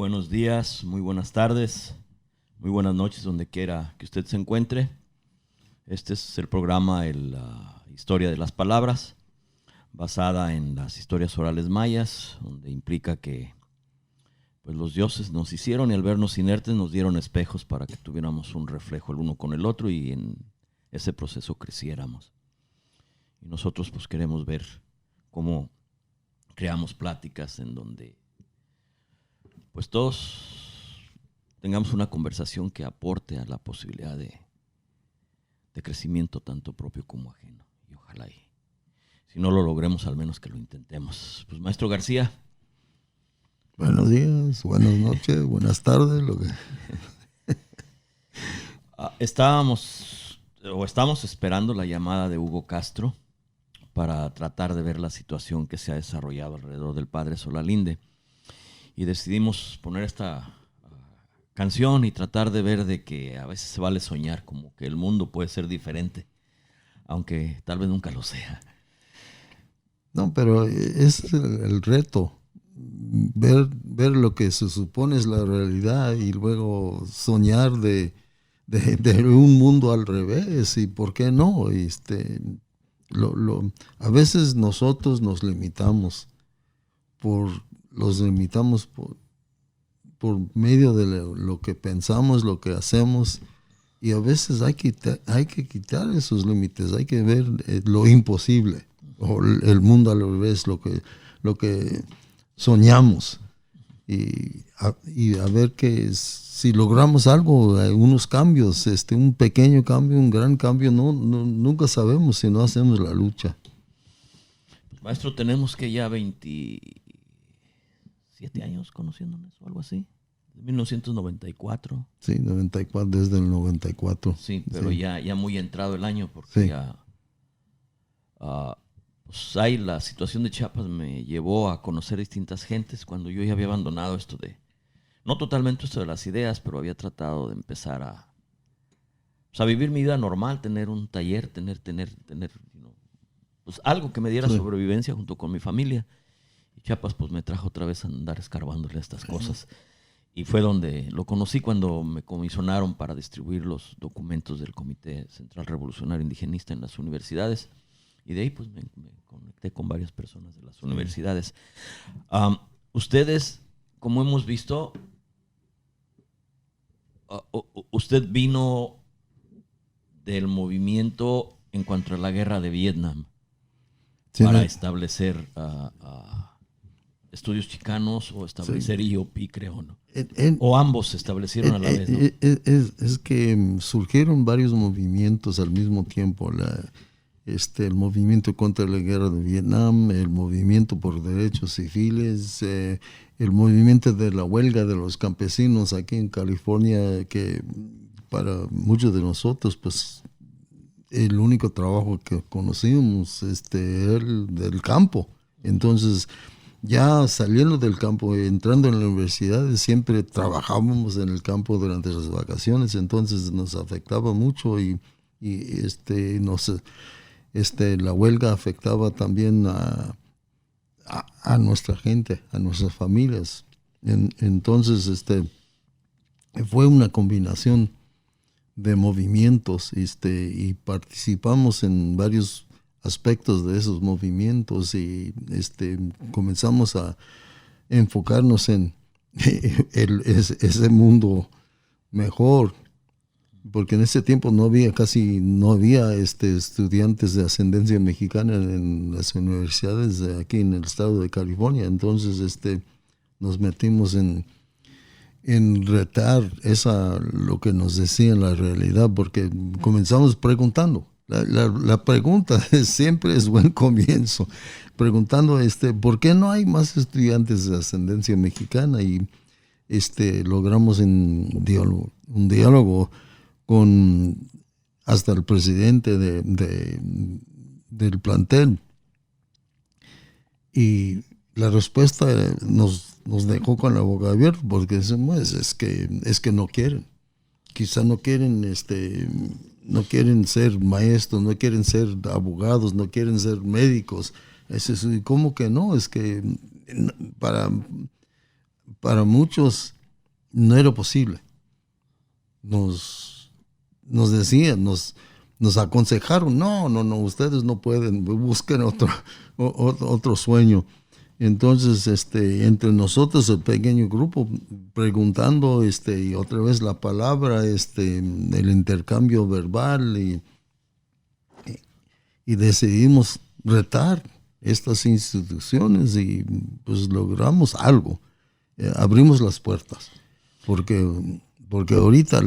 buenos días, muy buenas tardes, muy buenas noches, donde quiera que usted se encuentre. Este es el programa La Historia de las Palabras, basada en las historias orales mayas, donde implica que pues, los dioses nos hicieron y al vernos inertes nos dieron espejos para que tuviéramos un reflejo el uno con el otro y en ese proceso creciéramos. Y nosotros pues queremos ver cómo creamos pláticas en donde pues todos tengamos una conversación que aporte a la posibilidad de crecimiento tanto propio como ajeno. Y ojalá y si no lo logremos, al menos que lo intentemos. Pues maestro García. Buenos días, buenas noches, buenas tardes. Estamos esperando la llamada de Hugo Castro para tratar de ver la situación que se ha desarrollado alrededor del padre Solalinde. Y decidimos poner esta canción y tratar de ver de que a veces se vale soñar, como que el mundo puede ser diferente, aunque tal vez nunca lo sea. No, pero es el reto, ver lo que se supone es la realidad y luego soñar de un mundo al revés, y por qué no. A veces nosotros nos limitamos por medio de lo que pensamos, lo que hacemos, y a veces hay que quitar esos límites, hay que ver lo imposible, o el mundo al revés, lo que soñamos, y a ver que si logramos algo, unos cambios, un pequeño cambio, un gran cambio, nunca sabemos si no hacemos la lucha. Maestro, tenemos que ya 27 años conociéndonos o algo así. 1994. Sí, 94, desde el 94. Sí, pero sí. Ya muy entrado el año, porque sí. ya pues ahí la situación de Chiapas me llevó a conocer distintas gentes cuando yo ya había abandonado no totalmente esto de las ideas, pero había tratado de empezar a vivir mi vida normal, tener un taller, tener pues algo que me diera sobrevivencia junto con mi familia. Y Chiapas pues me trajo otra vez a andar escarbándole estas cosas. Y fue donde lo conocí cuando me comisionaron para distribuir los documentos del Comité Central Revolucionario Indigenista en las universidades. Y de ahí pues me conecté con varias personas de las universidades. Ustedes, como hemos visto, usted vino del movimiento en cuanto a la guerra de Vietnam para establecer estudios chicanos o establecer IOP, creo, ¿no? O ambos se establecieron a la vez, ¿no? Es que surgieron varios movimientos al mismo tiempo. El movimiento contra la guerra de Vietnam, el movimiento por derechos civiles, el movimiento de la huelga de los campesinos aquí en California, que para muchos de nosotros, pues, el único trabajo que conocíamos era el del campo. Entonces, ya saliendo del campo, entrando en la universidad, siempre trabajábamos en el campo durante las vacaciones, entonces nos afectaba mucho y la huelga afectaba también a nuestra gente, a nuestras familias. Entonces, fue una combinación de movimientos, y participamos en varios aspectos de esos movimientos, y comenzamos a enfocarnos en ese mundo mejor, porque en ese tiempo no había estudiantes de ascendencia mexicana en las universidades de aquí en el estado de California. Entonces nos metimos en retar lo que nos decían la realidad, porque comenzamos preguntando. La pregunta siempre es buen comienzo, preguntando ¿por qué no hay más estudiantes de ascendencia mexicana? Y logramos un diálogo con hasta el presidente del plantel, y la respuesta nos dejó con la boca abierta, porque decimos, es que no quieren, quizá no quieren ser maestros, no quieren ser abogados, no quieren ser médicos. ¿Cómo que no? Es que para muchos no era posible. Nos decían, nos aconsejaron, no, ustedes no pueden, busquen otro sueño. Entonces, entre nosotros, el pequeño grupo, preguntando, y otra vez la palabra, el intercambio verbal, y decidimos retar estas instituciones y pues logramos algo. Abrimos las puertas, porque ahorita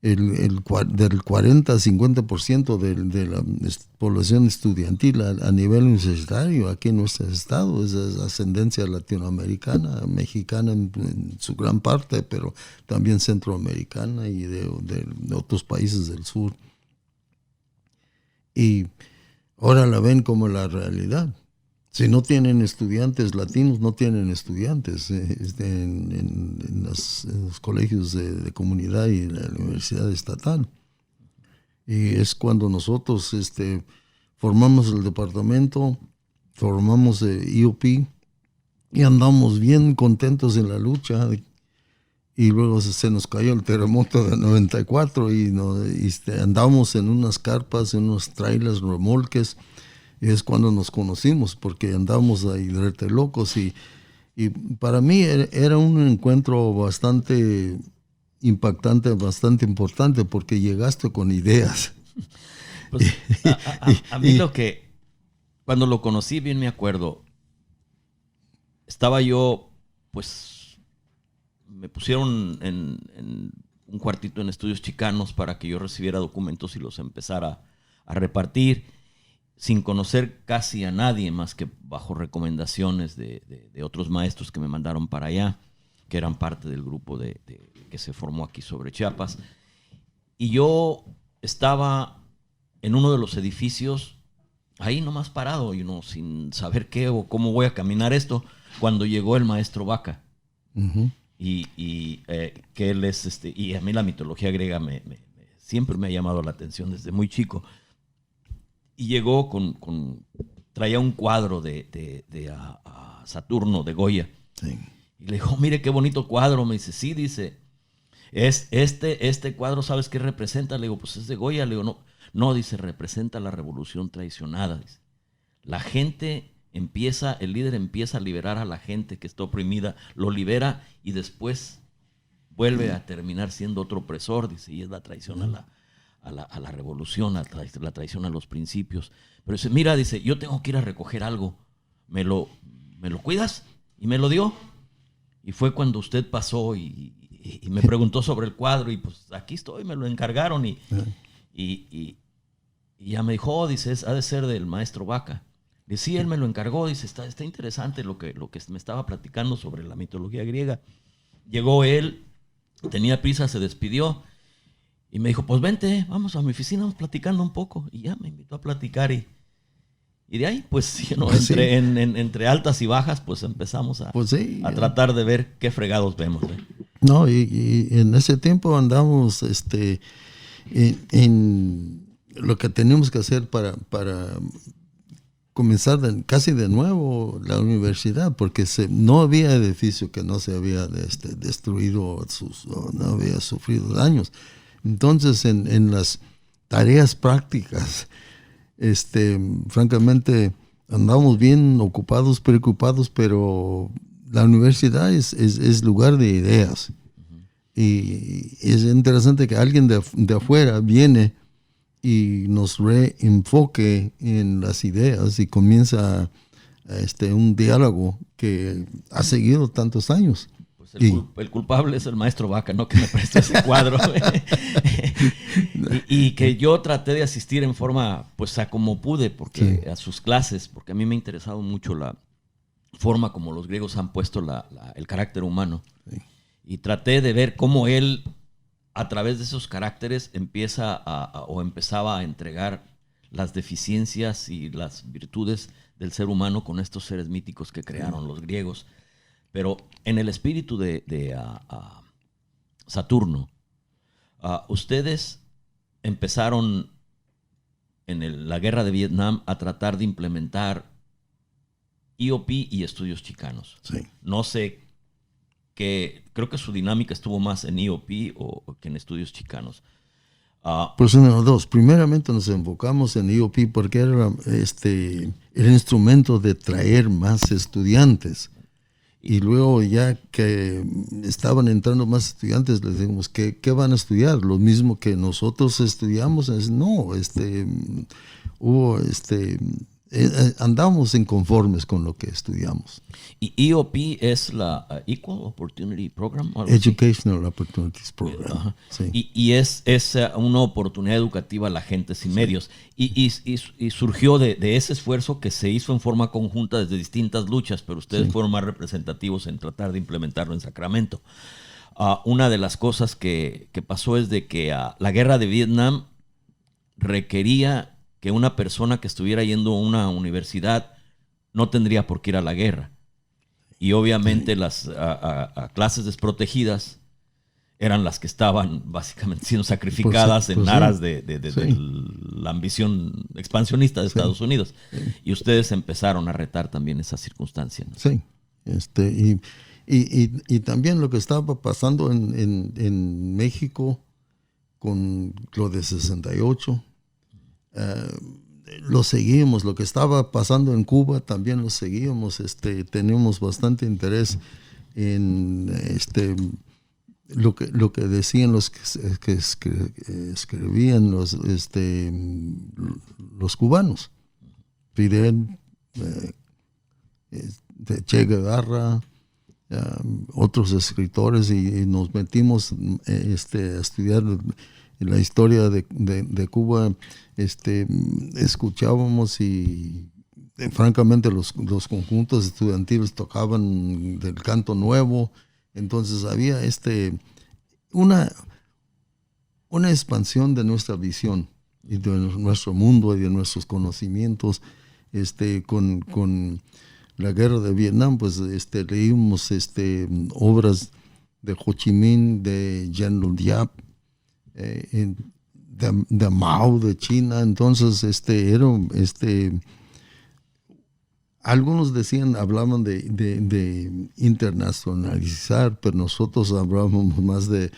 del 40 a 50% de la población estudiantil a nivel universitario aquí en nuestro estado es ascendencia latinoamericana, mexicana en su gran parte, pero también centroamericana y de otros países del sur. Y ahora la ven como la realidad. Si no tienen estudiantes latinos, no tienen estudiantes en los colegios de comunidad y en la universidad estatal. Y es cuando nosotros formamos el departamento, formamos EOP y andamos bien contentos en la lucha. Y luego se nos cayó el terremoto de 94 y andamos en unas carpas, en unos trailers, remolques. Y es cuando nos conocimos, porque andábamos ahí de locos. Y para mí era un encuentro bastante impactante, bastante importante, porque llegaste con ideas. Pues, a mí cuando lo conocí, bien me acuerdo, estaba yo, pues, me pusieron en un cuartito en Estudios Chicanos para que yo recibiera documentos y los empezara a repartir, sin conocer casi a nadie más que bajo recomendaciones de otros maestros que me mandaron para allá, que eran parte del grupo que se formó aquí sobre Chiapas. Y yo estaba en uno de los edificios, ahí nomás parado, sin saber qué o cómo voy a caminar esto, cuando llegó el maestro Vaca. Uh-huh. Que él es, y a mí la mitología griega siempre me ha llamado la atención desde muy chico. Y llegó traía un cuadro de Saturno, de Goya. Sí. Y le dijo, mire qué bonito cuadro. Me dice, sí, dice, este cuadro, ¿sabes qué representa? Le digo, pues es de Goya. Le digo, no, dice, representa la revolución traicionada. Dice, la gente el líder empieza a liberar a la gente que está oprimida, lo libera y después vuelve a terminar siendo otro opresor, dice, y es la traición a la revolución, la traición a los principios. Pero dice, mira, dice, yo tengo que ir a recoger algo, ¿me lo cuidas? Y me lo dio. Y fue cuando usted pasó y me preguntó sobre el cuadro y pues aquí estoy, me lo encargaron y ya me dijo, dice, ha de ser del maestro Vaca. Dice, sí, él me lo encargó, dice, está interesante lo que me estaba platicando sobre la mitología griega. Llegó él, tenía prisa, se despidió. Y me dijo, pues vente, vamos a mi oficina, vamos platicando un poco. Y ya me invitó a platicar y de ahí, pues, entre altas y bajas, pues empezamos a tratar de ver qué fregados vemos. No, y en ese tiempo andamos en lo que tenemos que hacer para comenzar casi de nuevo la universidad, porque no había edificio que no se había destruido o no había sufrido daños. Entonces, en las tareas prácticas, francamente, andamos bien ocupados, preocupados, pero la universidad es lugar de ideas. Uh-huh. Y es interesante que alguien de afuera viene y nos reenfoque en las ideas y comienza un diálogo que ha seguido tantos años. El culpable es el maestro Vaca, ¿no? Que me prestó ese cuadro. y que yo traté de asistir en forma, pues, a como pude, porque a sus clases, porque a mí me ha interesado mucho la forma como los griegos han puesto el carácter humano. Sí. Y traté de ver cómo él, a través de esos caracteres, empezaba a entregar las deficiencias y las virtudes del ser humano con estos seres míticos que crearon los griegos. Pero en el espíritu de Saturno, ustedes empezaron en la guerra de Vietnam a tratar de implementar EOP y estudios chicanos. Sí. No sé que creo que su dinámica estuvo más en EOP o que en estudios chicanos. Pues en los dos. Primeramente nos enfocamos en EOP porque era el instrumento de traer más estudiantes. Y luego ya que estaban entrando más estudiantes, les dijimos, ¿qué van a estudiar? Lo mismo que nosotros estudiamos. No, andamos inconformes con lo que estudiamos. ¿Y EOP es la Equal Opportunity Program? Educational Opportunities Program. Sí. Y es una oportunidad educativa a la gente sin medios. Y surgió de ese esfuerzo que se hizo en forma conjunta desde distintas luchas, pero ustedes fueron más representativos en tratar de implementarlo en Sacramento. Una de las cosas que pasó es de que la guerra de Vietnam requería que una persona que estuviera yendo a una universidad no tendría por qué ir a la guerra. Y obviamente las clases desprotegidas eran las que estaban básicamente siendo sacrificadas en aras de la ambición expansionista de Estados Unidos. Y ustedes empezaron a retar también esa circunstancia, ¿no? Sí. Y también lo que estaba pasando en México con lo de 68, lo seguimos. Lo que estaba pasando en Cuba también lo seguimos. Tenemos bastante interés en lo que decían los que escribían los cubanos. Fidel, Che Guevara, otros escritores, y nos metimos a estudiar la historia de Cuba. Escuchábamos y francamente los conjuntos estudiantiles tocaban del canto nuevo. Entonces había una expansión de nuestra visión y de nuestro mundo y de nuestros conocimientos. Con la guerra de Vietnam, pues leímos obras de Ho Chi Minh, de General Diap, de Mao, de China. Entonces algunos hablaban de internacionalizar, pero nosotros hablábamos más de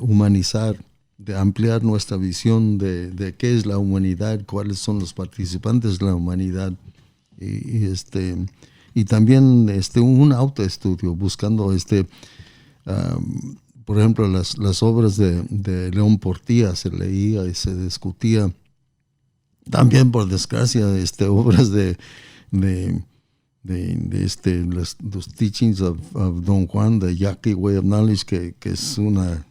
humanizar, de ampliar nuestra visión de qué es la humanidad, cuáles son los participantes de la humanidad, y también un autoestudio, buscando por ejemplo, las obras de León Portilla se leía y se discutía. También, por desgracia, obras de los teachings of Don Juan, de Yaqui Way of Knowledge, que es una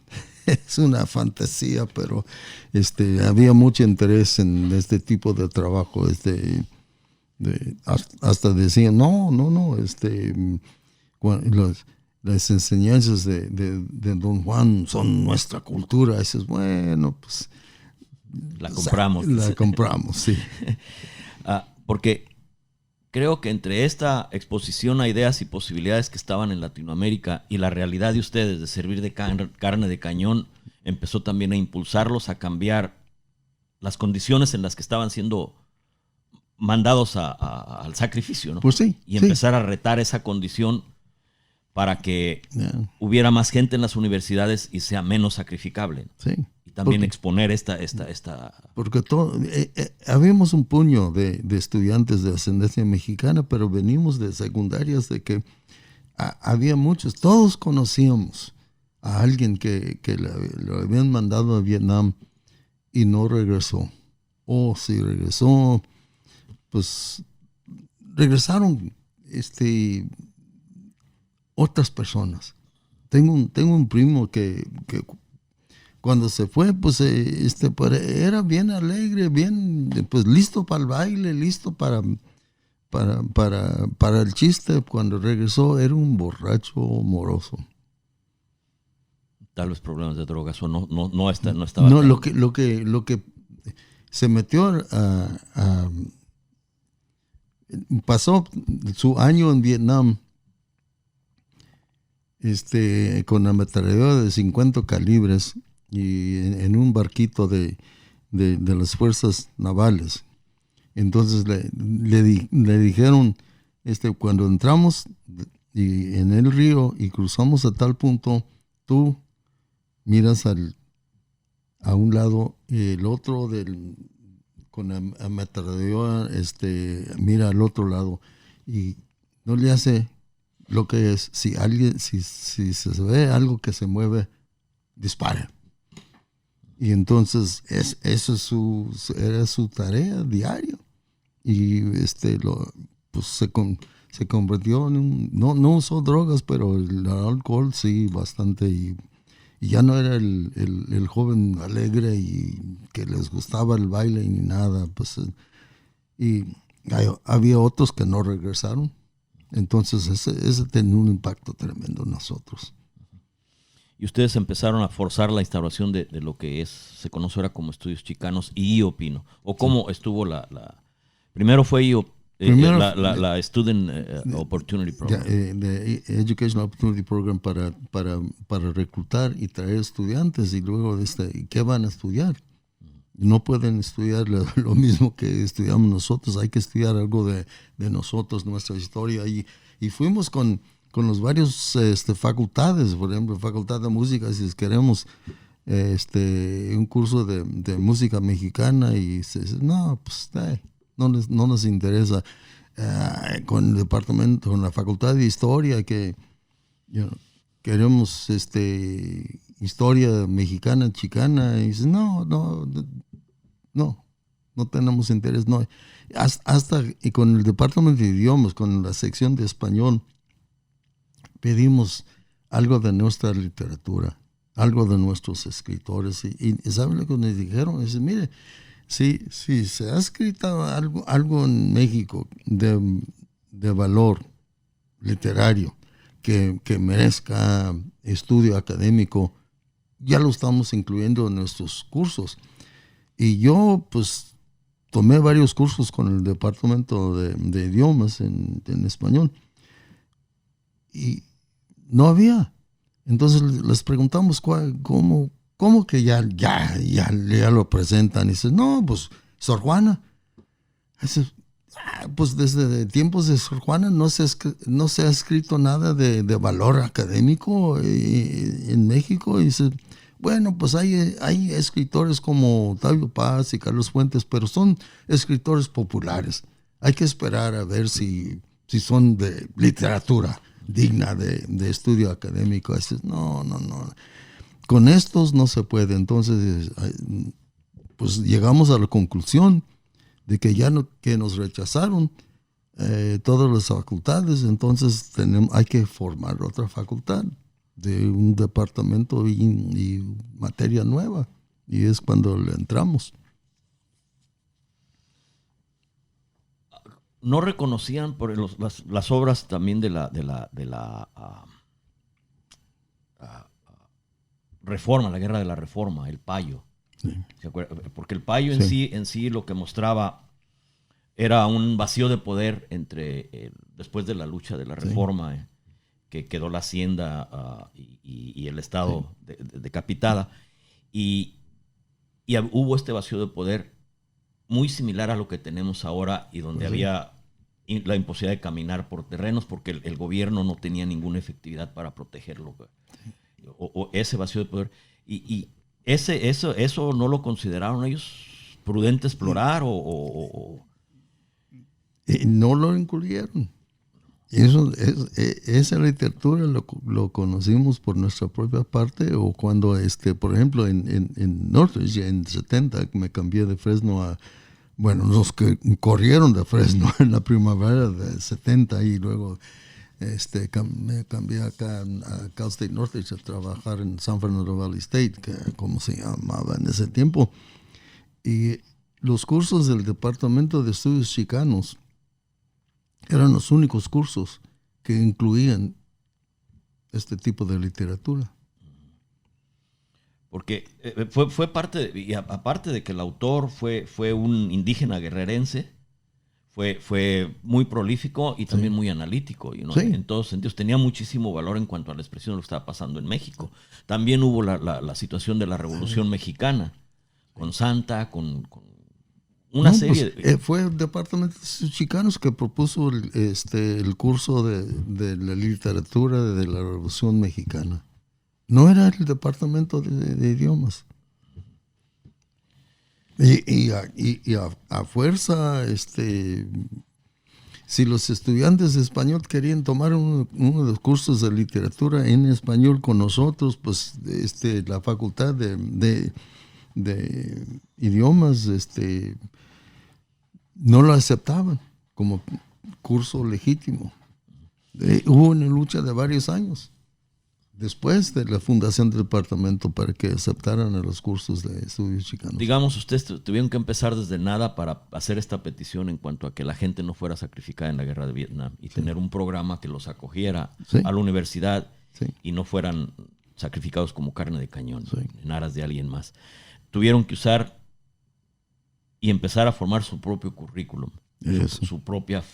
fantasía, pero había mucho interés en este tipo de trabajo. Hasta decían, no, las enseñanzas de Don Juan son nuestra cultura. Y dices, bueno, pues la compramos. La compramos, sí. Porque creo que entre esta exposición a ideas y posibilidades que estaban en Latinoamérica y la realidad de ustedes de servir de carne de cañón, empezó también a impulsarlos a cambiar las condiciones en las que estaban siendo mandados al sacrificio, ¿no? Pues sí. Y empezar a retar esa condición para que hubiera más gente en las universidades y sea menos sacrificable, ¿no? Sí. Y también exponer esta... Porque habíamos un puño de estudiantes de ascendencia mexicana, pero venimos de secundarias de que había muchos, todos conocíamos a alguien que lo habían mandado a Vietnam y no regresó. O si regresó, pues regresaron otras personas. Tengo un primo que cuando se fue, pues era bien alegre, bien, pues listo para el baile, listo para el chiste. Cuando regresó era un borracho moroso. Tal vez problemas de drogas o no estaba. No, lo que se metió pasó su año en Vietnam con la ametralladora de 50 calibres y en un barquito de las fuerzas navales. Entonces le dijeron, cuando entramos y en el río y cruzamos a tal punto, tú miras a un lado y el otro con ametralladora mira al otro lado y no le hace lo que es. Si se ve algo que se mueve, dispara. Y entonces eso era su tarea diaria. Y pues se convirtió en no usó drogas, pero el alcohol sí bastante. Y ya no era el joven alegre y que les gustaba el baile ni nada. Pues, y había otros que no regresaron. Entonces ese tenía un impacto tremendo en nosotros. Y ustedes empezaron a forzar la instauración de lo que se conoce ahora como estudios chicanos y IOPINO. ¿O cómo estuvo primero fue la Student Opportunity Program? The Educational Opportunity Program para reclutar y traer estudiantes y luego ¿qué van a estudiar? No pueden estudiar lo mismo que estudiamos nosotros, hay que estudiar algo de nosotros, nuestra historia. Y fuimos con los varios facultades, por ejemplo, Facultad de Música, si queremos un curso de música mexicana y no, pues no nos interesa. Con el departamento, con la Facultad de Historia, que queremos historia mexicana, chicana, y dice, no tenemos interés, no. Hasta y con el departamento de idiomas, con la sección de español, pedimos algo de nuestra literatura, algo de nuestros escritores, y ¿saben lo que nos dijeron? Dice, mire, si se ha escrito algo en México de valor literario que merezca estudio académico, ya lo estamos incluyendo en nuestros cursos. Y yo, pues, tomé varios cursos con el departamento de idiomas en español y no había. Entonces les preguntamos cómo que ya lo presentan. Y dice, no, pues Sor Juana. Dice, pues desde tiempos de Sor Juana no se ha escrito nada de valor académico en México. Y dice, bueno, pues hay escritores como Octavio Paz y Carlos Fuentes, pero son escritores populares. Hay que esperar a ver si son de literatura digna de estudio académico. Dices, no. Con estos no se puede. Entonces, pues llegamos a la conclusión de que que nos rechazaron todas las facultades, entonces hay que formar otra facultad de un departamento y materia nueva, y es cuando le entramos. ¿No reconocían por las obras también de la Reforma, la Guerra de la Reforma, el Payo? Sí. ¿Se acuerda? Porque el Payo en sí lo que mostraba era un vacío de poder después de la lucha de la Reforma, que quedó la hacienda y el Estado decapitada. Y hubo este vacío de poder muy similar a lo que tenemos ahora, y donde había la imposibilidad de caminar por terrenos porque el gobierno no tenía ninguna efectividad para protegerlo. O ese vacío de poder. Y eso no lo consideraron ellos prudente explorar no lo incluyeron. Esa literatura lo conocimos por nuestra propia parte, o cuando, por ejemplo, en Northridge, en 70, me cambié de Fresno nos corrieron de Fresno en la primavera de 70, y luego me cambié acá a Cal State Northridge a trabajar en San Fernando Valley State, que como se llamaba en ese tiempo. Y los cursos del Departamento de Estudios Chicanos eran los únicos cursos que incluían este tipo de literatura. Porque fue parte, y aparte de que el autor fue un indígena guerrerense, fue muy prolífico y también muy analítico, en todos sentidos. Tenía muchísimo valor en cuanto a la expresión de lo que estaba pasando en México. También hubo la situación de la Revolución Mexicana, con Santa, con una serie. Fue el Departamento de Estudios Chicanos que propuso el curso de la literatura de la Revolución Mexicana. No era el Departamento de Idiomas. Y a fuerza, si los estudiantes de español querían tomar uno de los cursos de literatura en español con nosotros, pues la facultad de idiomas no lo aceptaban como curso legítimo. Hubo una lucha de varios años después de la fundación del departamento para que aceptaran a los cursos de estudios chicanos. Digamos, ustedes tuvieron que empezar desde nada para hacer esta petición en cuanto a que la gente no fuera sacrificada en la guerra de Vietnam y tener un programa que los acogiera a la universidad y no fueran sacrificados como carne de cañón en aras de alguien más. Tuvieron que usar y empezar a formar su propio currículum, su propia,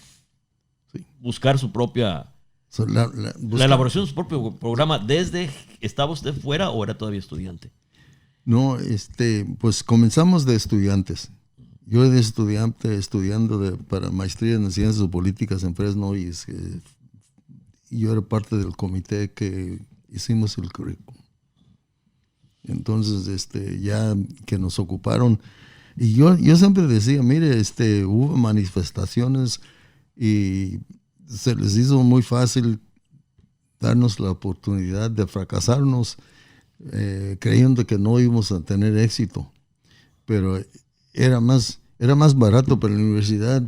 buscar su propia... La elaboración de su propio programa. ¿Estaba usted fuera o era todavía estudiante? No, pues comenzamos de estudiantes. Yo de estudiante estudiando para maestría en ciencias políticas en Fresno y yo era parte del comité que hicimos el currículum. Entonces, ya que nos ocuparon, y yo siempre decía, mire, hubo manifestaciones y se les hizo muy fácil darnos la oportunidad de fracasarnos, creyendo que no íbamos a tener éxito. Pero era más barato para la universidad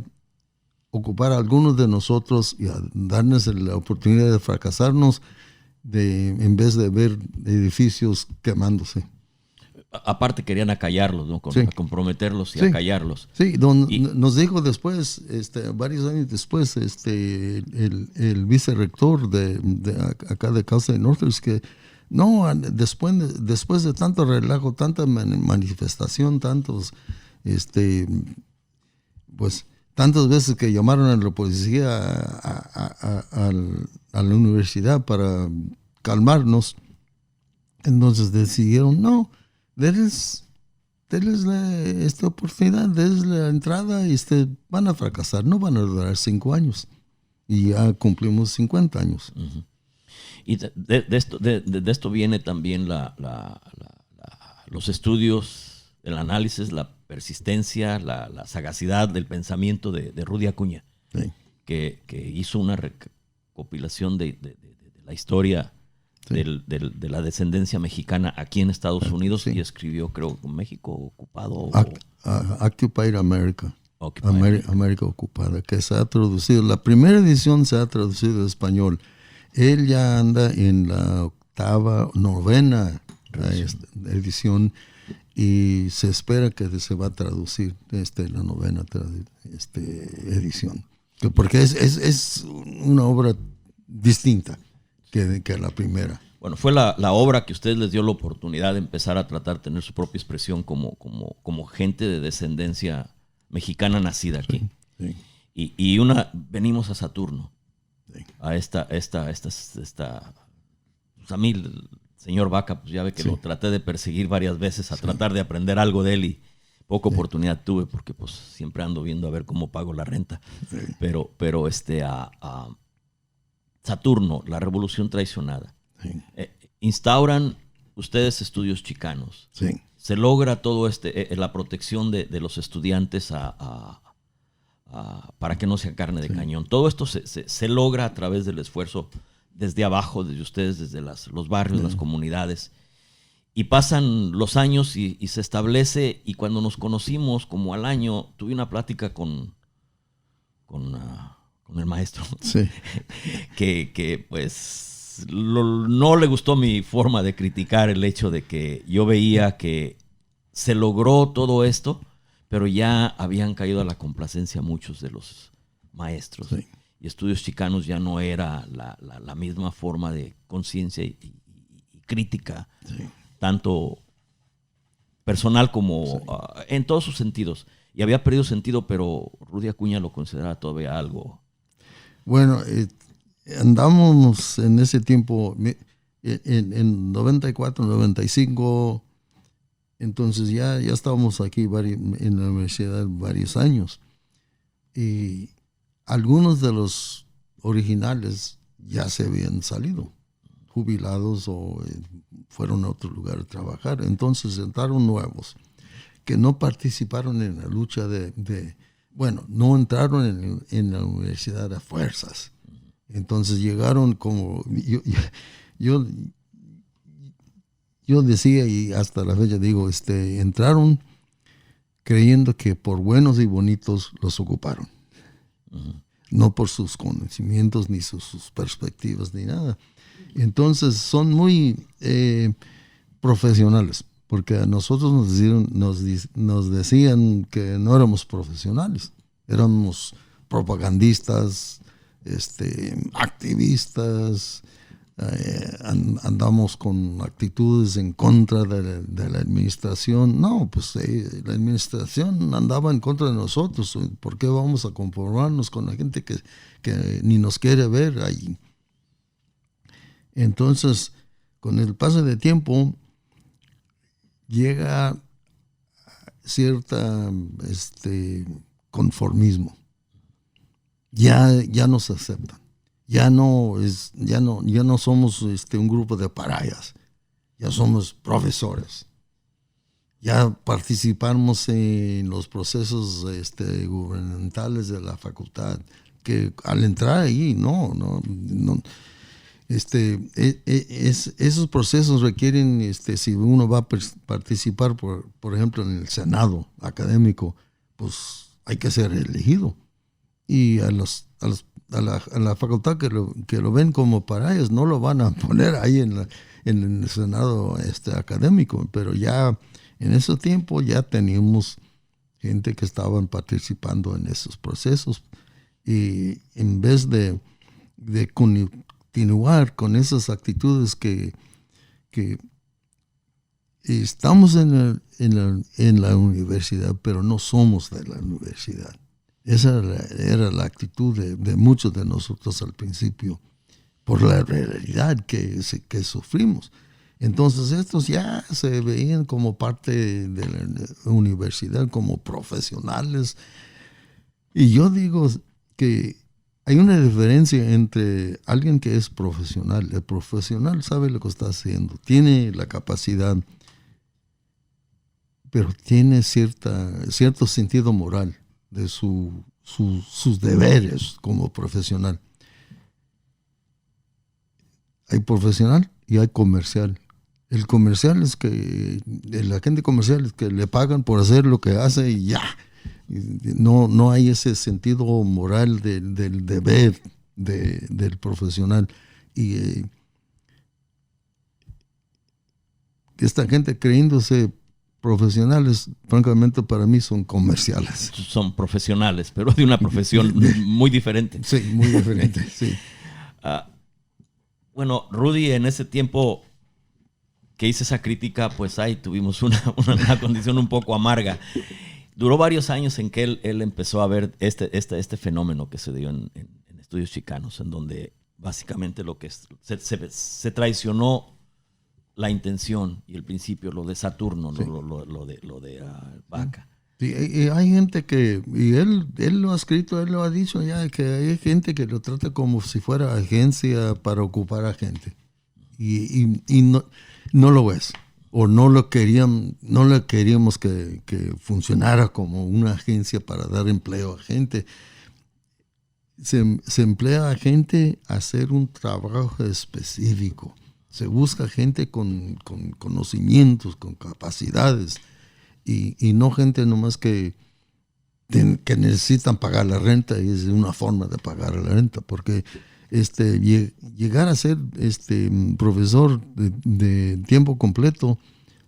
ocupar a algunos de nosotros y darnos la oportunidad de fracasarnos en vez de ver edificios quemándose. Aparte querían acallarlos, ¿no? A comprometerlos y acallarlos. Sí, nos dijo después, varios años después, el vicerrector de acá de Cal State Northwest, que no, después de tanto relajo, tanta manifestación, pues tantas veces que llamaron a la policía a la universidad para calmarnos, entonces decidieron, no, denles esta oportunidad, denles la entrada y van a fracasar, no van a durar 5 años. Y ya cumplimos 50 años. Uh-huh. Y de esto viene también los estudios, el análisis, la persistencia, la sagacidad del pensamiento de Rudy Acuña, que hizo una recopilación de la historia de la descendencia mexicana aquí en Estados Unidos y escribió, creo, México ocupado. Occupied America. América ocupada, que se ha traducido. La primera edición se ha traducido en español. Él ya anda en la novena edición y se espera que se va a traducir la novena edición. Porque es una obra distinta que la primera. Bueno, fue la obra que a ustedes les dio la oportunidad de empezar a tratar de tener su propia expresión como gente de descendencia mexicana nacida aquí. Sí. Y venimos a Saturno, a esta pues a mí el señor Baca, pues ya ve que lo traté de perseguir varias veces a tratar de aprender algo de él y poca oportunidad tuve porque pues siempre ando viendo a ver cómo pago la renta. Pero a Saturno, la revolución traicionada. Instauran ustedes estudios chicanos. Sí. Se logra todo la protección de los estudiantes para que no sea carne de cañón. Todo esto se logra a través del esfuerzo desde abajo, desde ustedes, desde los barrios, las comunidades. Y pasan los años y se establece, y cuando nos conocimos como al año, tuve una plática con el maestro, que pues no le gustó mi forma de criticar el hecho de que yo veía que se logró todo esto, pero ya habían caído a la complacencia muchos de los maestros. Sí. Y Estudios Chicanos ya no era la misma forma de conciencia y crítica, tanto personal como en todos sus sentidos. Y había perdido sentido, pero Rudy Acuña lo consideraba todavía algo. Bueno, andamos en ese tiempo, en 94, 95, Entonces ya estábamos aquí en la universidad varios años. Y algunos de los originales ya se habían salido, jubilados o fueron a otro lugar a trabajar. Entonces entraron nuevos que no participaron en la lucha no entraron en la universidad a fuerzas. Entonces llegaron como, yo decía y hasta la fecha digo, entraron creyendo que por buenos y bonitos los ocuparon. Uh-huh. No por sus conocimientos, ni sus perspectivas, ni nada. Entonces son muy profesionales, porque a nosotros nos decían que no éramos profesionales, éramos propagandistas, activistas, andamos con actitudes en contra de la administración. No, pues la administración andaba en contra de nosotros. ¿Por qué vamos a conformarnos con la gente que ni nos quiere ver ahí? Entonces, con el paso del tiempo, llega cierta conformismo. Ya nos aceptan. Ya no somos un grupo de parayas, ya somos profesores, ya participamos en los procesos gubernamentales de la facultad, que al entrar ahí, esos procesos requieren, si uno va a participar, por ejemplo, en el Senado académico, pues hay que ser elegido. Y a la facultad que lo ven como para ellos, no lo van a poner ahí en el Senado académico, pero ya en ese tiempo ya teníamos gente que estaban participando en esos procesos, y en vez de continuar con esas actitudes que estamos en la universidad, pero no somos de la universidad. Esa era la actitud de muchos de nosotros al principio, por la realidad que sufrimos. Entonces estos ya se veían como parte de la universidad, como profesionales. Y yo digo que hay una diferencia entre alguien que es profesional. El profesional sabe lo que está haciendo, tiene la capacidad, pero tiene cierto sentido moral de sus deberes como profesional. Hay profesional y hay comercial. El comercial es que el agente comercial es que le pagan por hacer lo que hace y ya. No hay ese sentido moral del deber del profesional. Y esta gente creyéndose profesionales, francamente para mí son comerciales. Son profesionales, pero de una profesión muy diferente. Sí, muy diferente, sí. Bueno, Rudy, en ese tiempo que hice esa crítica, pues ahí tuvimos una condición un poco amarga. Duró varios años en que él empezó a ver este fenómeno que se dio en estudios chicanos, en donde básicamente lo que se traicionó la intención y el principio, lo de Saturno, sí. lo de Vaca. Sí, y hay gente que, y él lo ha escrito, él lo ha dicho ya, que hay gente que lo trata como si fuera agencia para ocupar a gente. Y no lo es. O no le queríamos que funcionara como una agencia para dar empleo a gente. Se emplea a gente a hacer un trabajo específico. Se busca gente con conocimientos, con capacidades, y no gente nomás que necesitan pagar la renta, y es una forma de pagar la renta, porque llegar a ser profesor de tiempo completo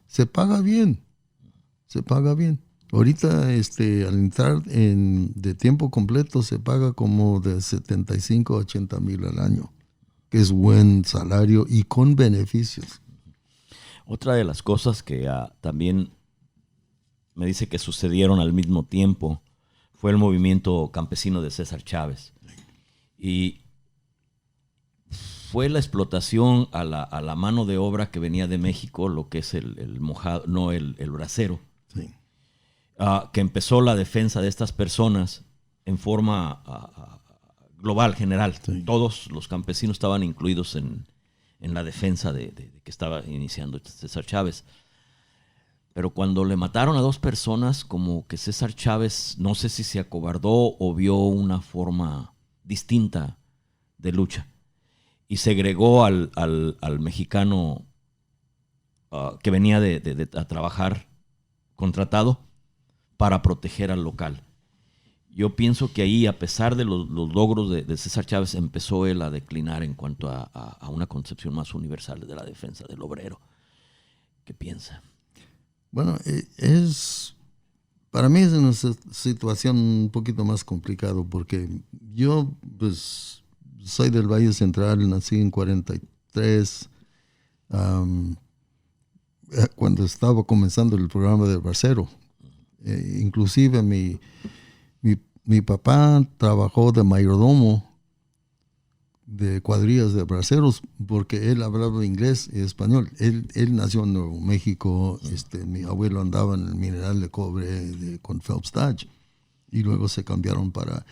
se paga bien. Ahorita al entrar de tiempo completo se paga como de 75 a 80 mil al año, que es buen salario y con beneficios. Otra de las cosas que también me dice que sucedieron al mismo tiempo fue el movimiento campesino de César Chávez. Y fue la explotación a la mano de obra que venía de México, lo que es el mojado, no el bracero, Sí. Que empezó la defensa de estas personas en forma global, general. Sí. Todos los campesinos estaban incluidos en la defensa de que estaba iniciando César Chávez. Pero cuando le mataron a 2 personas, como que César Chávez, no sé si se acobardó o vio una forma distinta de lucha. Y segregó al mexicano que venía a trabajar contratado para proteger al local. Yo pienso que ahí, a pesar de los logros de César Chávez, empezó él a declinar en cuanto a una concepción más universal de la defensa del obrero. ¿Qué piensa? Bueno, para mí es una situación un poquito más complicado porque yo pues soy del Valle Central, nací en 43, cuando estaba comenzando el programa del bracero. Inclusive mi papá trabajó de mayordomo de cuadrillas de braceros porque él hablaba inglés y español. Él nació en Nuevo México. Mi abuelo andaba en el mineral de cobre con Phelps Dodge y luego se cambiaron para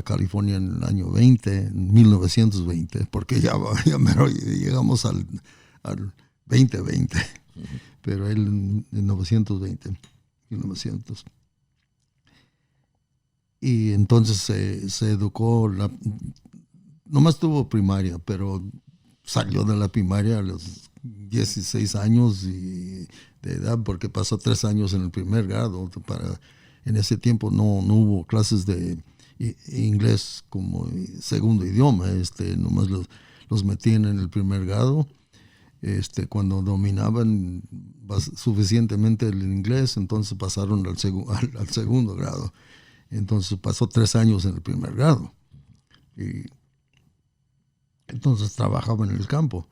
California en el año 1920, porque ya llegamos al 2020, pero él en 1920. Y entonces se educó, nomás tuvo primaria, pero salió de la primaria a los 16 años de edad, porque pasó 3 años en el primer grado. En ese tiempo no hubo clases de inglés como segundo idioma, nomás los metían en el primer grado. Cuando dominaban suficientemente el inglés, entonces pasaron al segundo grado. Entonces pasó 3 años en el primer grado. Y entonces trabajaba en el campo.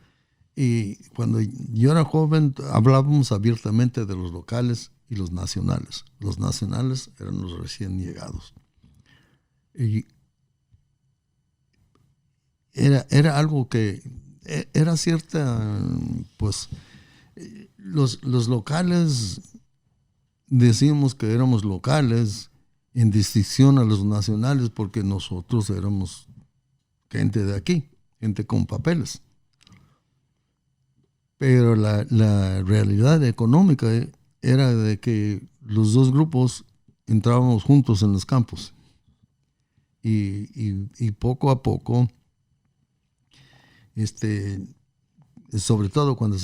Y cuando yo era joven, hablábamos abiertamente de los locales y los nacionales. Los nacionales eran los recién llegados. Y era algo que era cierta, pues los locales decíamos que éramos locales en distinción a los nacionales porque nosotros éramos gente de aquí, gente con papeles. Pero la realidad económica era de que los dos grupos entrábamos juntos en los campos y poco a poco, sobre todo cuando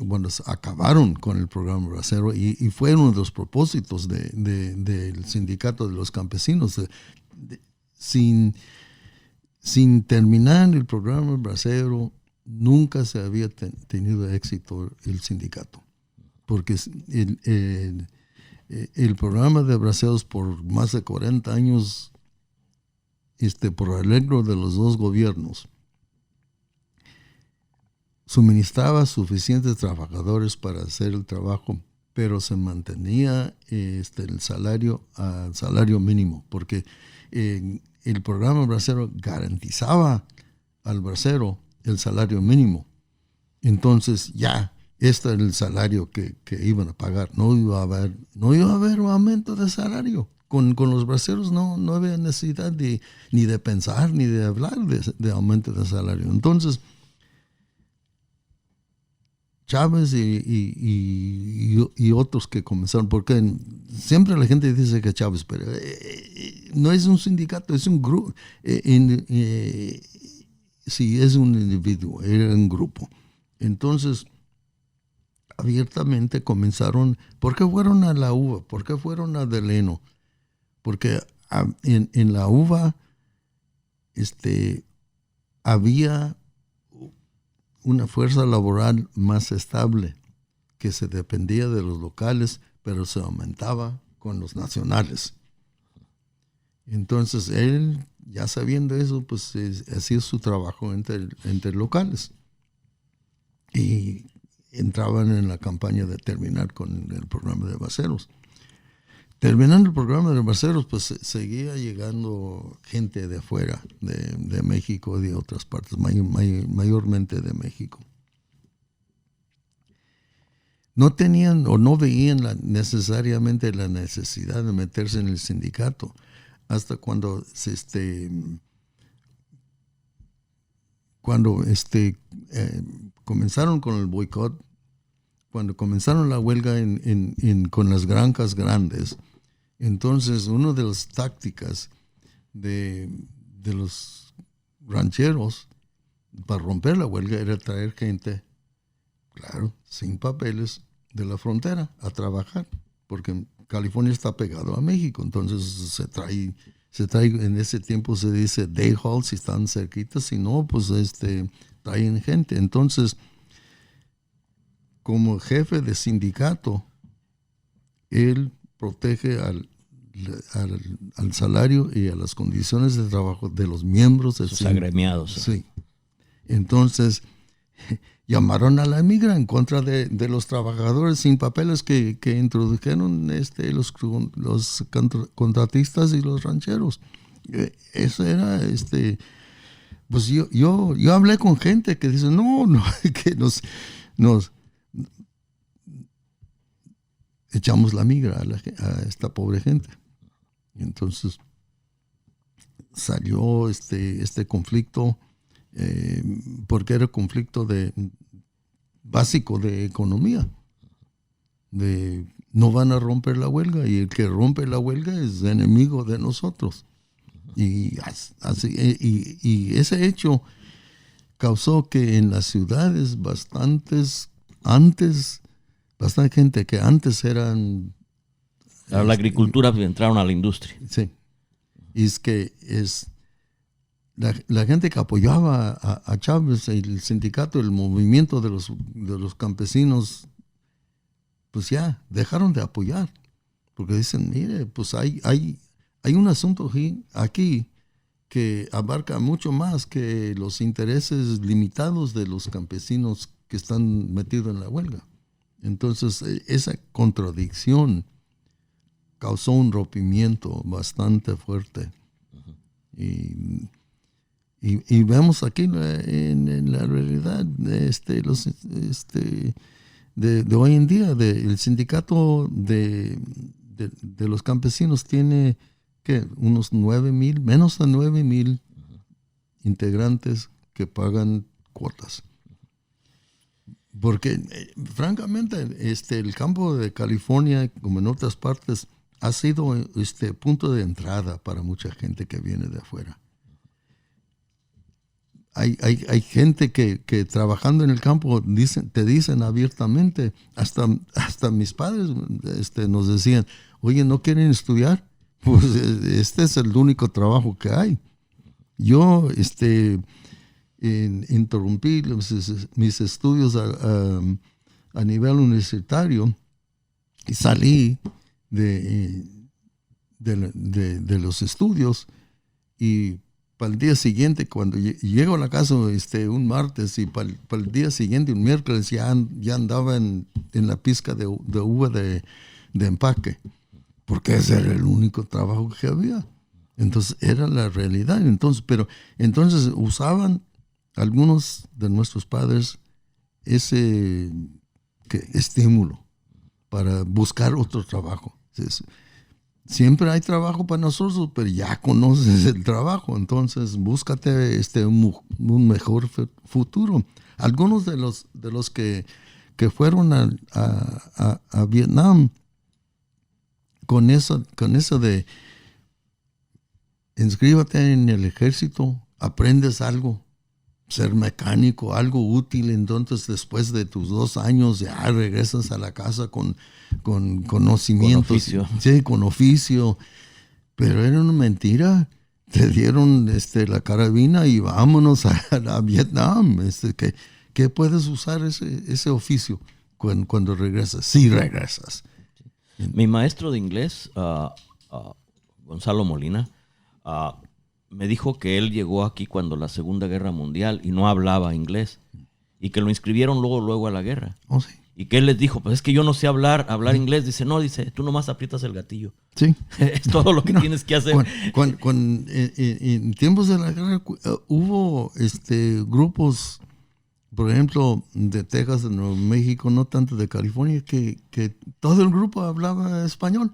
cuando acabaron con el programa bracero, y fue uno de los propósitos del sindicato de los campesinos, sin terminar el programa bracero, nunca se había tenido éxito el sindicato, porque el programa de braceros por más de 40 años, por arreglo de los dos gobiernos, suministraba suficientes trabajadores para hacer el trabajo, pero se mantenía el salario al salario mínimo, porque el programa bracero garantizaba al bracero el salario mínimo. Entonces ya este era el salario que iban a pagar. No iba a haber aumento de salario. Con los braceros no había necesidad ni de pensar ni de hablar de aumento de salario. Entonces Chávez y otros que comenzaron, porque siempre la gente dice que Chávez, pero no es un sindicato, es un grupo. Sí, es un individuo, era un grupo. Entonces, abiertamente comenzaron. ¿Por qué fueron a la UVA? ¿Por qué fueron a Deleno? Porque en la UVA había una fuerza laboral más estable, que se dependía de los locales, pero se aumentaba con los nacionales. Entonces él, ya sabiendo eso, pues hacía su trabajo entre locales y entraban en la campaña de terminar con el programa de braceros. terminando el programa de Barceros, pues seguía llegando gente de afuera, de México y de otras partes, mayormente de México. No tenían o no veían necesariamente la necesidad de meterse en el sindicato hasta cuando comenzaron con el boicot, cuando comenzaron la huelga con las granjas grandes. Entonces, una de las tácticas de los rancheros para romper la huelga era traer gente, claro, sin papeles, de la frontera a trabajar, porque California está pegado a México. Entonces se trae, en ese tiempo se dice day haul si están cerquitas, si no, pues traen gente. Entonces, como jefe de sindicato, él protege al salario y a las condiciones de trabajo de los miembros del sindicato. Agremiados. Sí. Entonces, llamaron a la migra en contra de los trabajadores sin papeles que introdujeron los contratistas y los rancheros. Eso era, pues yo hablé con gente que dice, no, que nos echamos la migra a esta pobre gente. Entonces salió este conflicto, porque era conflicto básico de economía, de no van a romper la huelga y el que rompe la huelga es enemigo de nosotros. Y ese hecho causó que en las ciudades bastante gente que antes eran... La agricultura entraron a la industria. Sí. Y la gente que apoyaba a Chávez, el sindicato, el movimiento de los campesinos, pues ya dejaron de apoyar, porque dicen, mire, pues hay un asunto aquí que abarca mucho más que los intereses limitados de los campesinos que están metidos en la huelga. Entonces, esa contradicción causó un rompimiento bastante fuerte. Y vemos aquí en la realidad de hoy en día, el sindicato de los campesinos tiene unos 9,000, menos de 9,000 integrantes que pagan cuotas. Porque francamente el campo de California, como en otras partes, ha sido punto de entrada para mucha gente que viene de afuera. Hay gente que trabajando en el campo te dicen abiertamente, hasta mis padres nos decían, oye, ¿no quieren estudiar? Pues este es el único trabajo que hay. Yo interrumpí mis estudios a nivel universitario y salí de los estudios, y para el día siguiente, cuando llego a la casa un martes, y para el día siguiente, un miércoles, ya andaba en la pizca de uva de empaque, porque ese era el único trabajo que había. Entonces era la realidad. Entonces usaban algunos de nuestros padres ese estímulo para buscar otro trabajo. Siempre hay trabajo para nosotros, pero ya conoces el trabajo, entonces búscate un mejor futuro. Algunos de los que fueron a Vietnam con eso de inscríbete en el ejército, aprendes algo, ser mecánico, algo útil. Entonces después de tus 2 años ya regresas a la casa con conocimientos, con oficio. Sí, con oficio, pero era una mentira. Te dieron la carabina y vámonos a Vietnam. ¿Qué puedes usar ese oficio cuando regresas? Sí, regresas. Mi maestro de inglés, Gonzalo Molina, me dijo que él llegó aquí cuando la Segunda Guerra Mundial y no hablaba inglés, y que lo inscribieron luego a la guerra. Oh, sí. ¿Y qué les dijo? Pues es que yo no sé hablar inglés. Dice, no, dice, tú nomás aprietas el gatillo. Sí. Es todo lo que tienes que hacer. En tiempos de la guerra hubo grupos, por ejemplo, de Texas, de Nuevo México, no tanto de California, que todo el grupo hablaba español.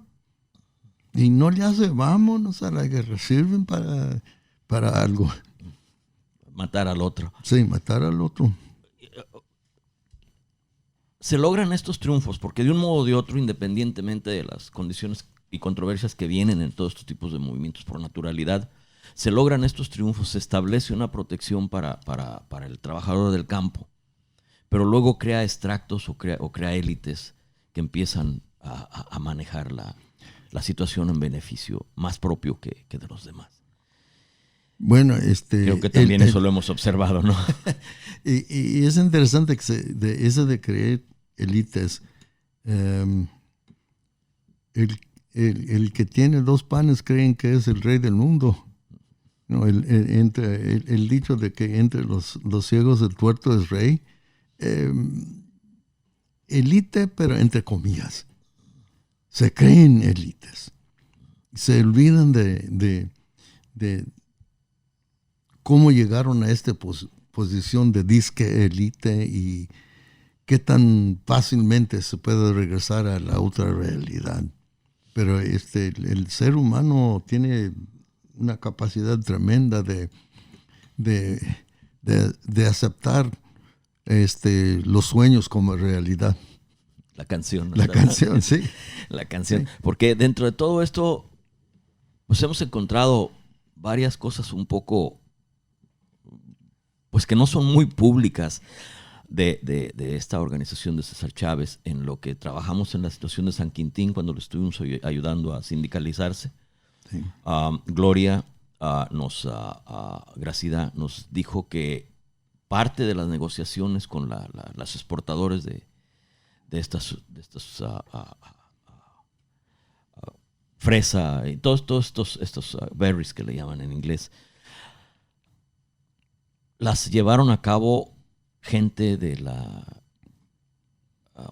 Y no le hace, vámonos a la guerra, sirven para algo. Matar al otro. Sí, matar al otro. Se logran estos triunfos porque de un modo o de otro, independientemente de las condiciones y controversias que vienen en todos estos tipos de movimientos por naturalidad, se logran estos triunfos, se establece una protección para el trabajador del campo, pero luego crea extractos o crea élites que empiezan a manejar la situación en beneficio más propio que de los demás. Bueno, creo que también eso lo hemos observado, ¿no? y es interesante que eso de crear élites, el que tiene 2 panes creen que es el rey del mundo. No, el dicho de que entre los ciegos el tuerto es rey, élite, pero entre comillas. Se creen élites. Se olvidan de cómo llegaron a esta posición de disque élite y qué tan fácilmente se puede regresar a la otra realidad. Pero el ser humano tiene una capacidad tremenda de aceptar los sueños como realidad. La canción. La canción, sí. La canción. Sí. Porque dentro de todo esto, pues hemos encontrado varias cosas un poco, pues que no son muy públicas de esta organización de César Chávez, en lo que trabajamos en la situación de San Quintín cuando le estuvimos ayudando a sindicalizarse. Sí. Gloria, Gracida nos dijo que parte de las negociaciones con las exportadores de estas fresa y todos estos berries que le llaman en inglés, las llevaron a cabo gente de la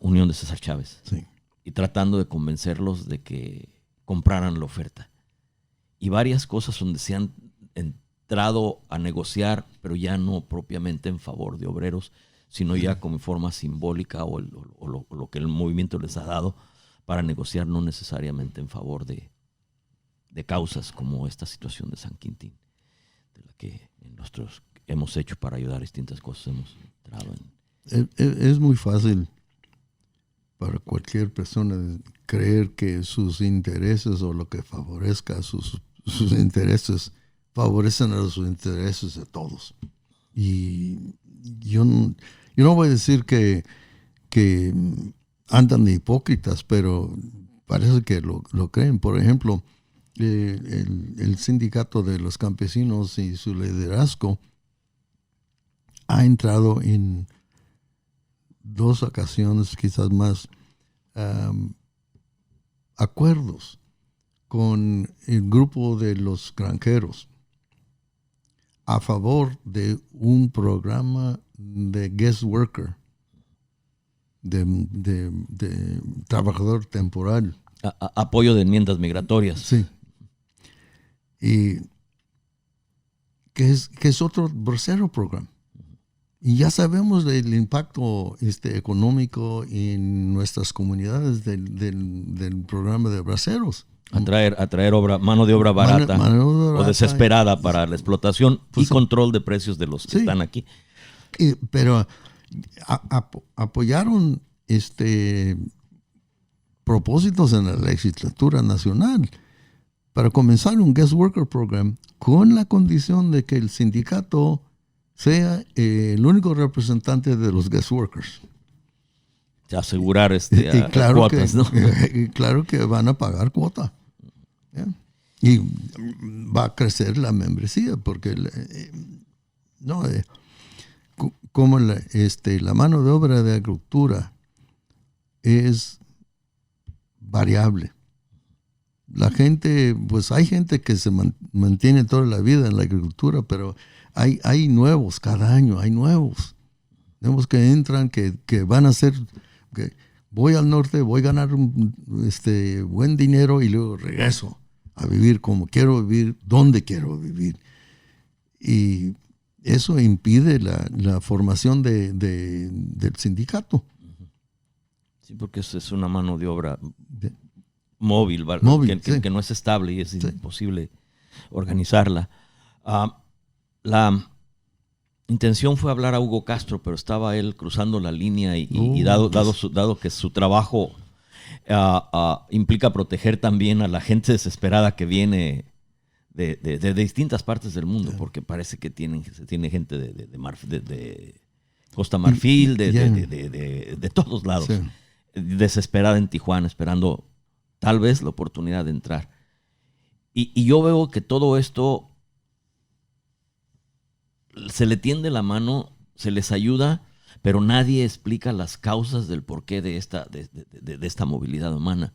Unión de César Chávez. Sí. Y tratando de convencerlos de que compraran la oferta. Y varias cosas donde se han entrado a negociar, pero ya no propiamente en favor de obreros, sino ya como forma simbólica o lo que el movimiento les ha dado para negociar, no necesariamente en favor de causas como esta situación de San Quintín, de la que nosotros hemos hecho para ayudar a distintas cosas. Hemos entrado Es muy fácil para cualquier persona creer que sus intereses o lo que favorezca sus intereses favorecen a los intereses de todos. Y yo no voy a decir que andan de hipócritas, pero parece que lo creen. Por ejemplo, el sindicato de los campesinos y su liderazgo ha entrado en 2 ocasiones, quizás más, acuerdos con el grupo de los granjeros a favor de un programa de guest worker, de trabajador temporal. Apoyo de enmiendas migratorias. Sí. Y que es otro bracero programa. Y ya sabemos del impacto económico en nuestras comunidades del programa de braceros. Atraer mano de obra barata o desesperada para la explotación y control de precios de los que están aquí. Pero apoyaron propósitos en la legislatura nacional para comenzar un guest worker program con la condición de que el sindicato sea el único representante de los guest workers. Asegurar claro cuotas, ¿no? Claro que van a pagar cuota. ¿Yeah? Y va a crecer la membresía porque como la mano de obra de agricultura es variable. La gente, pues hay gente que se mantiene toda la vida en la agricultura, pero hay nuevos, cada año hay nuevos que entran, que van a ser Okay. Voy al norte, voy a ganar buen dinero y luego regreso a vivir como quiero vivir, donde quiero vivir. Y eso impide la formación del sindicato. Sí, porque es una mano de obra móvil, que no es estable y es imposible organizarla. La intención fue hablar a Hugo Castro, pero estaba él cruzando la línea y dado que su trabajo implica proteger también a la gente desesperada que viene de distintas partes del mundo, porque parece que tiene gente de Costa Marfil, de todos lados, desesperada en Tijuana, esperando tal vez la oportunidad de entrar. Y yo veo que todo esto se le tiende la mano, se les ayuda, pero nadie explica las causas del porqué de esta movilidad humana.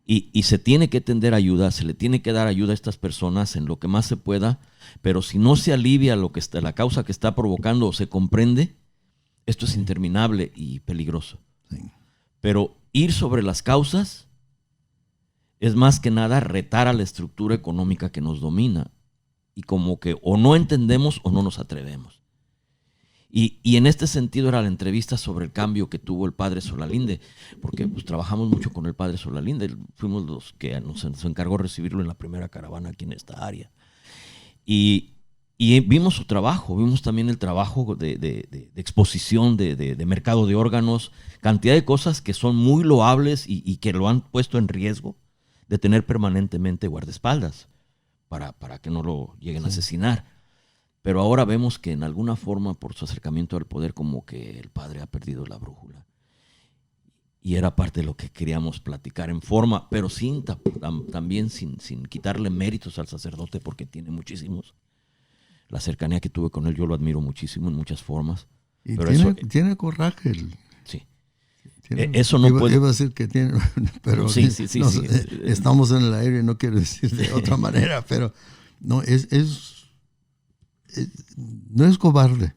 Y se tiene que tender ayuda, se le tiene que dar ayuda a estas personas en lo que más se pueda, pero si no se alivia la causa que está provocando o se comprende, esto es interminable y peligroso. Sí. Pero ir sobre las causas es más que nada retar a la estructura económica que nos domina y como que o no entendemos o no nos atrevemos. Y en este sentido era la entrevista sobre el cambio que tuvo el padre Solalinde, porque pues, trabajamos mucho con el padre Solalinde, fuimos los que nos encargó recibirlo en la primera caravana aquí en esta área. Y vimos su trabajo, vimos también el trabajo de exposición, de mercado de órganos, cantidad de cosas que son muy loables y que lo han puesto en riesgo de tener permanentemente guardaespaldas para que no lo lleguen a asesinar. Pero ahora vemos que en alguna forma, por su acercamiento al poder, como que el padre ha perdido la brújula. Y era parte de lo que queríamos platicar en forma, pero también sin quitarle méritos al sacerdote, porque tiene muchísimos. La cercanía que tuve con él, yo lo admiro muchísimo en muchas formas. Y pero tiene coraje. Sí. Eso no puede... Iba a decir que tiene, pero sí. Estamos en el aire, no quiero decir de otra manera, pero no, no es cobarde.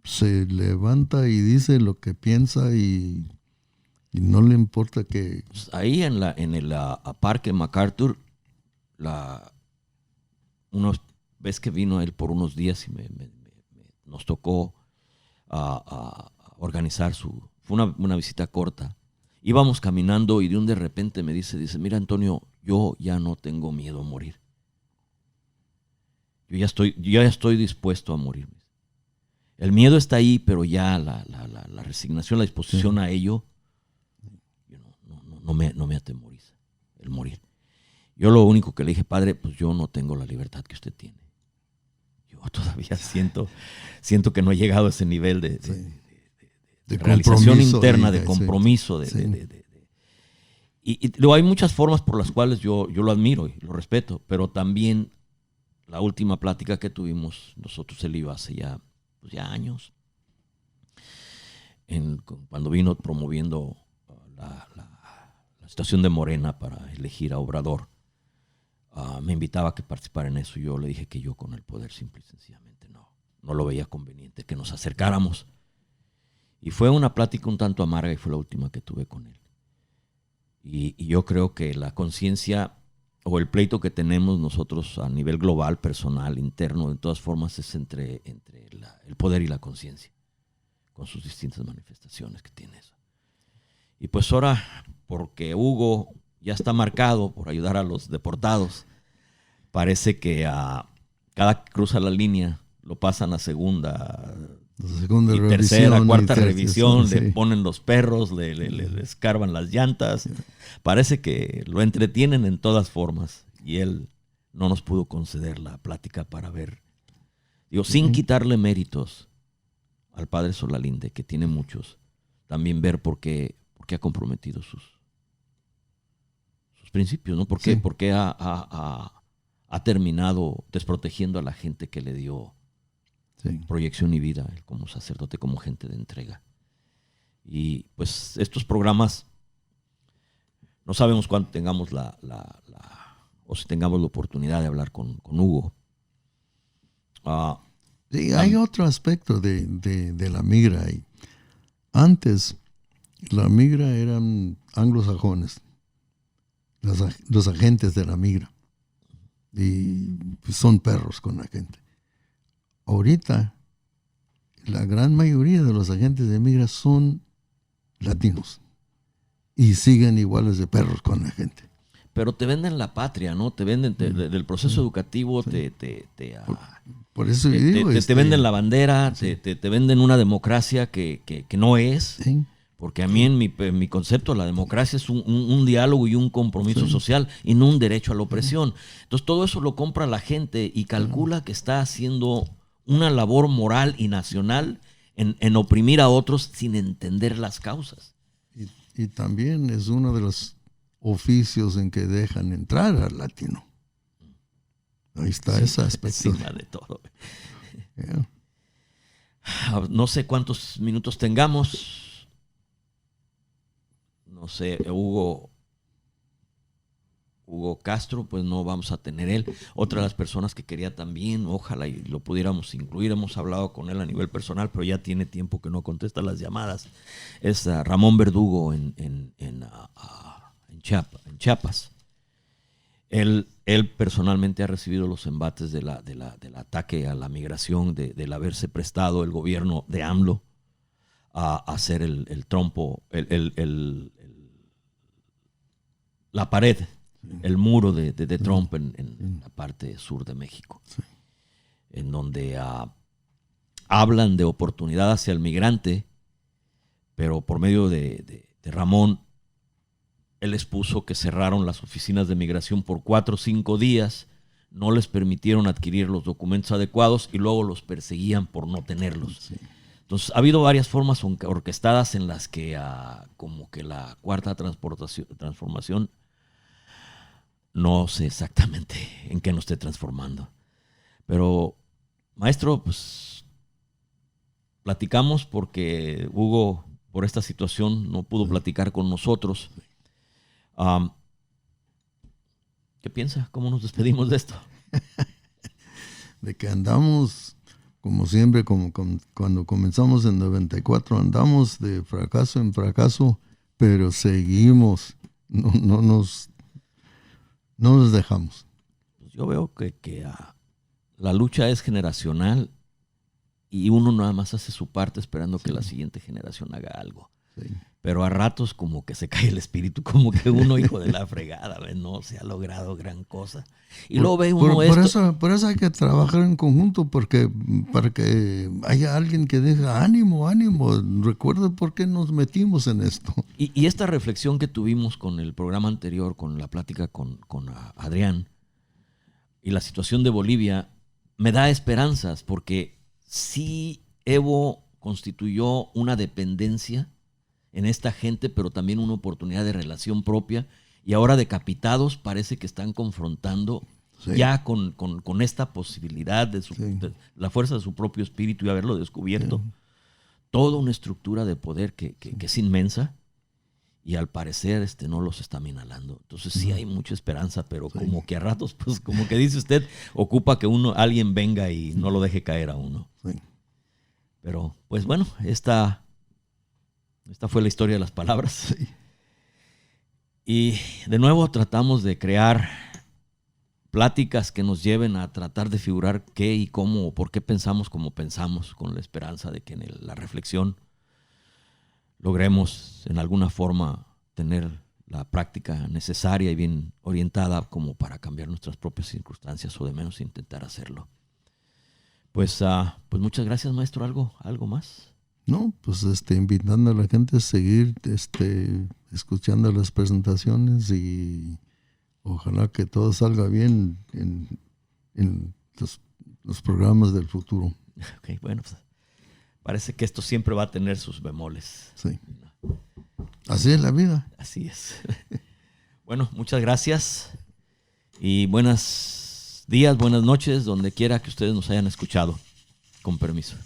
Se levanta y dice lo que piensa y no le importa que... Ahí en el Parque MacArthur, una vez que vino él por unos días y nos tocó a organizar fue una visita corta. Íbamos caminando y de repente me dice, mira Antonio, yo ya no tengo miedo a morir. Yo ya estoy dispuesto a morir. El miedo está ahí, pero ya la resignación, la disposición a ello, no me atemoriza el morir. Yo lo único que le dije, padre, pues yo no tengo la libertad que usted tiene. Yo todavía siento que no he llegado a ese nivel de realización interna, de compromiso. Y luego hay muchas formas por las cuales yo lo admiro y lo respeto, pero también la última plática que tuvimos nosotros, él iba hace ya años, cuando vino promoviendo la situación de Morena para elegir a Obrador, me invitaba a que participara en eso. Yo le dije que yo con el poder simple y sencillamente no lo veía conveniente, que nos acercáramos. Y fue una plática un tanto amarga y fue la última que tuve con él. Y yo creo que la conciencia o el pleito que tenemos nosotros a nivel global, personal, interno, de todas formas es entre el poder y la conciencia, con sus distintas manifestaciones que tiene eso. Y pues ahora, porque Hugo ya está marcado por ayudar a los deportados, parece que cada que cruza la línea lo pasan a segunda y tercera, cuarta revisión, le ponen los perros, le escarban las llantas. Parece que lo entretienen en todas formas y él no nos pudo conceder la plática para ver, sin quitarle méritos al padre Solalinde, que tiene muchos, también ver por qué ha comprometido sus principios, ¿no? ¿Por qué ha terminado desprotegiendo a la gente que le dio proyección y vida, como sacerdote, como gente de entrega? Y pues estos programas, no sabemos cuándo tengamos o si tengamos la oportunidad de hablar con Hugo. Sí, hay otro aspecto de la migra ahí. Antes, La migra eran anglosajones, los agentes de la migra. Y son perros con la gente. Ahorita, la gran mayoría de los agentes de migra son latinos. Y siguen iguales de perros con la gente. Pero te venden la patria, ¿no? Te venden del proceso educativo, Sí. por eso digo, te venden la bandera, sí. te venden una democracia que no es. Sí. Porque a mí en mi concepto la democracia es un diálogo y un compromiso social y no un derecho a la opresión. Entonces todo eso lo compra la gente y calcula que está haciendo una labor moral y nacional en oprimir a otros sin entender las causas. Y también es uno de los oficios en que dejan entrar al latino. Ahí está ese aspecto. Encima de todo. Yeah. No sé cuántos minutos tengamos. No sé, Hugo Castro, pues no vamos a tener él. Otra de las personas que quería también, ojalá y lo pudiéramos incluir, hemos hablado con él a nivel personal, pero ya tiene tiempo que no contesta las llamadas, es Ramón Verdugo en Chiapas. Él personalmente ha recibido los embates del ataque a la migración, del haberse prestado el gobierno de AMLO a hacer el trompo, la pared, el muro de Trump en la parte sur de México, en donde hablan de oportunidad hacia el migrante, pero por medio de Ramón, él expuso que cerraron las oficinas de migración por 4 o 5 días, no les permitieron adquirir los documentos adecuados y luego los perseguían por no tenerlos. Sí. Entonces, ha habido varias formas orquestadas en las que como que la cuarta transformación, no sé exactamente en qué nos esté transformando. Pero, maestro, pues platicamos porque Hugo, por esta situación, no pudo platicar con nosotros. ¿Qué piensa? ¿Cómo nos despedimos de esto? De que andamos, como siempre, cuando comenzamos en 94, andamos de fracaso en fracaso, pero seguimos, no nos dejamos. Pues yo veo que la lucha es generacional y uno nada más hace su parte esperando que la siguiente generación haga algo. Sí. Pero a ratos como que se cae el espíritu, como que uno, hijo de la fregada, no se ha logrado gran cosa. Y luego ve uno por eso hay que trabajar en conjunto, para que haya alguien que diga ánimo, recuerda por qué nos metimos en esto. Y esta reflexión que tuvimos con el programa anterior, con la plática con Adrián, y la situación de Bolivia, me da esperanzas, porque sí Evo constituyó una dependencia en esta gente, pero también una oportunidad de relación propia, y ahora decapitados parece que están confrontando ya con esta posibilidad de la fuerza de su propio espíritu y haberlo descubierto, toda una estructura de poder que es inmensa, y al parecer no los están inhalando. Entonces sí hay mucha esperanza, pero como que a ratos, pues como que dice usted, ocupa que alguien venga y no lo deje caer a uno. Sí. Pero pues bueno, esta fue la historia de las palabras. Sí. Y de nuevo tratamos de crear pláticas que nos lleven a tratar de figurar qué y cómo o por qué pensamos como pensamos, con la esperanza de que en la reflexión logremos en alguna forma tener la práctica necesaria y bien orientada como para cambiar nuestras propias circunstancias, o de menos intentar hacerlo. Pues muchas gracias, maestro. ¿Algo más? No, pues invitando a la gente a seguir escuchando las presentaciones, y ojalá que todo salga bien en los programas del futuro. Ok, bueno, pues parece que esto siempre va a tener sus bemoles. Sí. Así es la vida. Así es. Bueno, muchas gracias y buenos días, buenas noches, donde quiera que ustedes nos hayan escuchado. Con permiso.